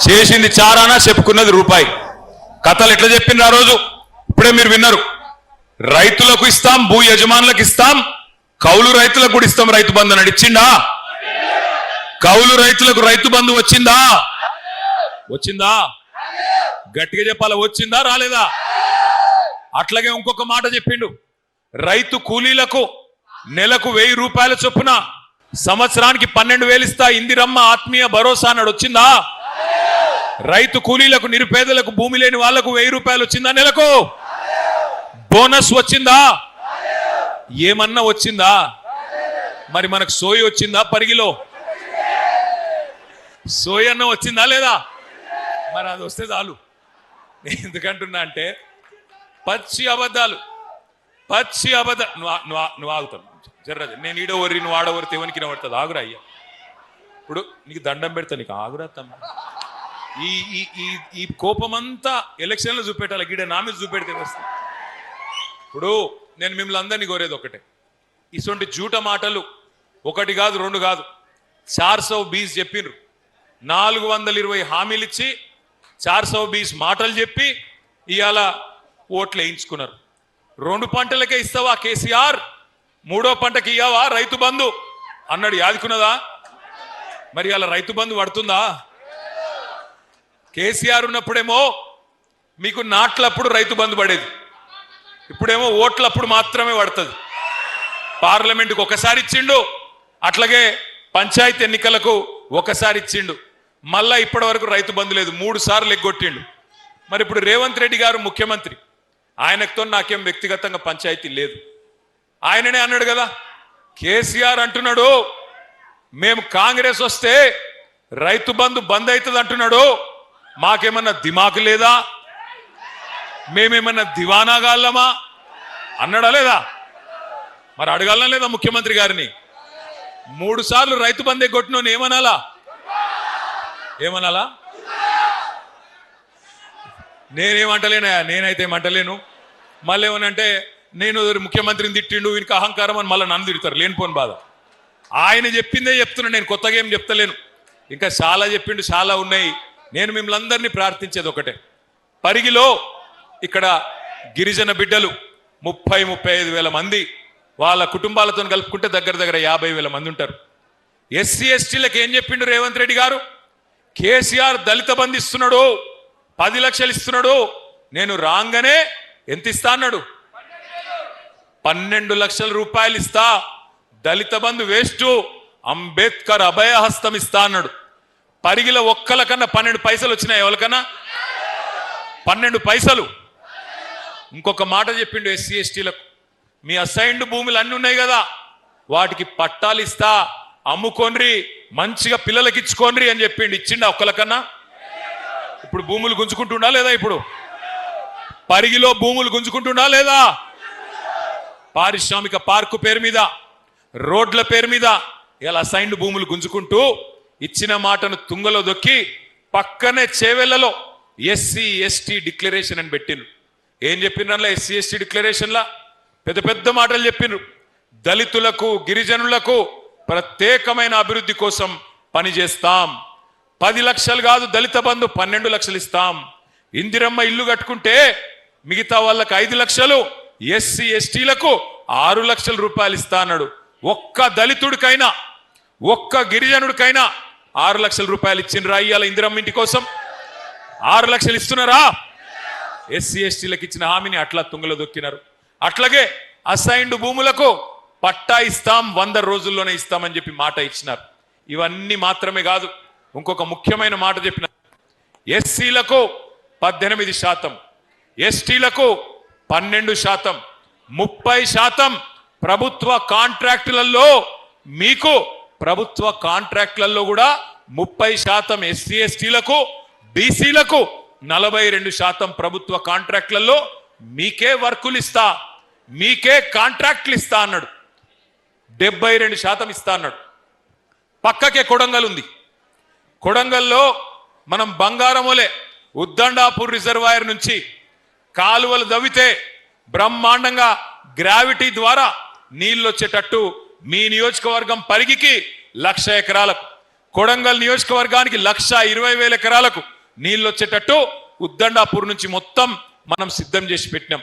చేసింది చారానా, చెప్పుకున్నది రూపాయి. కథలు ఎట్లా చెప్పిండ్రు ఆ రోజు ఇప్పుడే మీరు విన్నారు. రైతులకు ఇస్తాం, భూ యజమానులకు ఇస్తాం, కౌలు రైతులకు కూడా ఇస్తాం రైతు బంధు అని ఇచ్చిండా? కౌలు రైతులకు రైతు బంధు వచ్చిందా? వచ్చిందా? గట్టిగా చెప్పాలా, వచ్చిందా రాలేదా? అట్లాగే ఇంకొక మాట చెప్పిండు, రైతు కూలీలకు నెలకు 1000 రూపాయల చొప్పున సంవత్సరానికి 12,000 ఇస్తా, ఇందిరమ్మ ఆత్మీయ భరోసా అన్నాడు. వచ్చిందా? రైతు కూలీలకు, నిరుపేదలకు, భూమి లేని వాళ్లకు 1000 రూపాయలు వచ్చిందా నెలకు? బోనస్ వచ్చిందా? ఏమన్నా వచ్చిందా? మరి మనకు సోయి వచ్చిందా? పరిగిలో సోయి అన్న వచ్చిందా లేదా? మరి అది వస్తే చాలు. ఎందుకంటున్నా అంటే పచ్చి అబద్ధాలు. నువ్వు ఆగుతావు జర్ర, నేను ఈడో వరి నువ్వు ఆడవరితే ఎవరికి పడుతుంది? ఆగురా అయ్యా, ఇప్పుడు నీకు దండం పెడతా, నీకు ఆగురా తమ్మ. ఈ కోపమంతా ఎలక్షన్లో చూపెట్టాలి, గీడ నా మీద చూపెడితే వస్తుంది. ఇప్పుడు నేను మిమ్మల్ని అందరినీ కోరేది ఒకటే, ఇటువంటి జూట మాటలు ఒకటి కాదు, రెండు కాదు, 420 చెప్పిండ్రు. 420 హామీలు ఇచ్చి 420 మాటలు చెప్పి ఇవాళ ఓట్లు వేయించుకున్నారు. 2 పంటలకే ఇస్తావా కేసీఆర్, 3వ పంటకి ఇయ్యావా రైతు బంధు అన్నాడు. యాదుకున్నదా? మరి అలా రైతు బంధు పడుతుందా? కేసీఆర్ ఉన్నప్పుడేమో మీకు నాట్లప్పుడు రైతు బంధు పడేది, ఇప్పుడేమో ఓట్లప్పుడు మాత్రమే పడుతుంది. పార్లమెంటుకు ఒకసారి ఇచ్చిండు, అట్లాగే పంచాయతీ ఎన్నికలకు ఒకసారి ఇచ్చిండు. మళ్ళా ఇప్పటి వరకు రైతు బంధు లేదు, 3 సార్లు ఎగ్గొట్టిండు. మరి ఇప్పుడు రేవంత్ రెడ్డి గారు ముఖ్యమంత్రి, ఆయనతో నాకేం వ్యక్తిగతంగా పంచాయతీ లేదు. ఆయననే అన్నాడు కదా, కేసీఆర్ అంటున్నాడు మేము కాంగ్రెస్ వస్తే రైతు బంధు బంద్ అవుతుంది అంటున్నాడు, మాకేమన్నా దిమాకు లేదా, మేమేమన్నా దివానాగాళ్ళమా అన్నాడా లేదా? మరి అడగాలనా లేదా ముఖ్యమంత్రి గారిని? 3 సార్లు రైతు బంధు ఎగ్గొట్టినోని ఏమనాలా? ఏమనాలా? నేనేమంటలేనా? నేనైతే ఏమంటలేను. మళ్ళీ ఏమనంటే నేను ముఖ్యమంత్రిని తిట్టిండు, వీనికి అహంకారం అని మళ్ళీ నన్ను తిడతారు, లేనిపోని బాధ. ఆయన చెప్పిందే చెప్తున్నా, నేను కొత్తగా ఏం చెప్తలేను. ఇంకా చాలా చెప్పిండు, చాలా ఉన్నాయి. నేను మిమ్మల్ని అందరినీ ప్రార్థించేది ఒకటే, పరిగిలో ఇక్కడ గిరిజన బిడ్డలు 30-35 వేల మంది, వాళ్ళ కుటుంబాలతో కలుపుకుంటే దగ్గర 50,000 మంది ఉంటారు. ఎస్సీ ఎస్టీలకు ఏం చెప్పిండు రేవంత్ రెడ్డి గారు? కేసీఆర్ దళిత బంధు ఇస్తున్నాడు, 10 లక్షలు ఇస్తున్నాడు, నేను రాగానే ఎంత ఇస్తా అన్నాడు? 12 లక్షల రూపాయలు ఇస్తా, దళిత బంధు వేస్ట్, అంబేద్కర్ అభయహస్తం ఇస్తా అన్నాడు. పరిగిల ఒక్కలకన్నా 12 పైసలు వచ్చినాయి, ఎవరికన్నా 12 పైసలు. ఇంకొక మాట చెప్పిండు ఎస్సీ ఎస్టీలకు, మీ అసైన్డ్ భూములు అన్ని ఉన్నాయి కదా, వాటికి పట్టాలు ఇస్తా, అమ్ముకోండ్రి, మంచిగా పిల్లలకి ఇచ్చుకోండ్రి అని చెప్పిండు. ఇచ్చిండా ఒక్కలకన్నా? ఇప్పుడు భూములు గుంజుకుంటుండా లేదా? ఇప్పుడు పరిగిలో భూములు గుంజుకుంటుండా లేదా? పారిశ్రామిక పార్కు పేరు మీద, రోడ్ల పేరు మీద ఇలా అసైన్డ్ భూములు గుంజుకుంటూ ఇచ్చిన మాటను తుంగలో దొక్కి పక్కనే చేవెళ్లలో ఎస్సీ ఎస్టీ డిక్లరేషన్ అని పెట్టిండ్రు. ఏం చెప్పినలా ఎస్సీ ఎస్టీ డిక్లరేషన్లా? పెద్ద పెద్ద మాటలు చెప్పినారు. దళితులకు, గిరిజనులకు ప్రత్యేకమైన అభివృద్ధి కోసం పనిచేస్తాం, 10 లక్షలు కాదు దళిత బంధు 12 లక్షలు ఇస్తాం, ఇందిరమ్మ ఇల్లు కట్టుకుంటే మిగతా వాళ్ళకి 5 లక్షలు, ఎస్సీ ఎస్టీలకు 6 లక్షల రూపాయలు ఇస్తా అన్నాడు. ఒక్క దళితుడికైనా, ఒక్క గిరిజనుడికైనా 6 లక్షల రూపాయలు ఇచ్చిండ్రా ఇయ్యాల ఇందిరమ్మ ఇంటి కోసం? 6 లక్షలు ఇస్తున్నారా? ఎస్సీ ఎస్టీలకు ఇచ్చిన హామీని అట్లా తుంగలో దొక్కినారు. అట్లాగే అసైన్డ్ భూములకు పట్టా ఇస్తాం, 100 రోజుల్లోనే ఇస్తామని చెప్పి మాట ఇచ్చినారు. ఇవన్నీ మాత్రమే కాదు, ఇంకొక ముఖ్యమైన మాట చెప్పినారు. ఎస్సీలకు 18%, ఎస్టీలకు 12%, 30% ప్రభుత్వ కాంట్రాక్టులలో, మీకు ప్రభుత్వ కాంట్రాక్టులలో కూడా 30% ఎస్సీ ఎస్టీలకు, బీసీలకు 42% ప్రభుత్వ కాంట్రాక్టులలో మీకే వర్కులు ఇస్తా, మీకే కాంట్రాక్టులు ఇస్తా అన్నాడు. 72% ఇస్తా అన్నాడు. పక్కకే కొడంగల్ ఉంది. కొడంగల్లో మనం బంగారమోలే ఉద్దండాపూర్ రిజర్వాయర్ నుంచి కాలువలు దవ్వితే బ్రహ్మాండంగా గ్రావిటీ ద్వారా నీళ్ళు వచ్చేటట్టు మీ నియోజకవర్గం పరిగికి 1,00,000 ఎకరాలకు, కొడంగల్ నియోజకవర్గానికి 1,20,000 ఎకరాలకు నీళ్ళు వచ్చేటట్టు ఉద్దండాపూర్ నుంచి మొత్తం మనం సిద్ధం చేసి పెట్టినాం.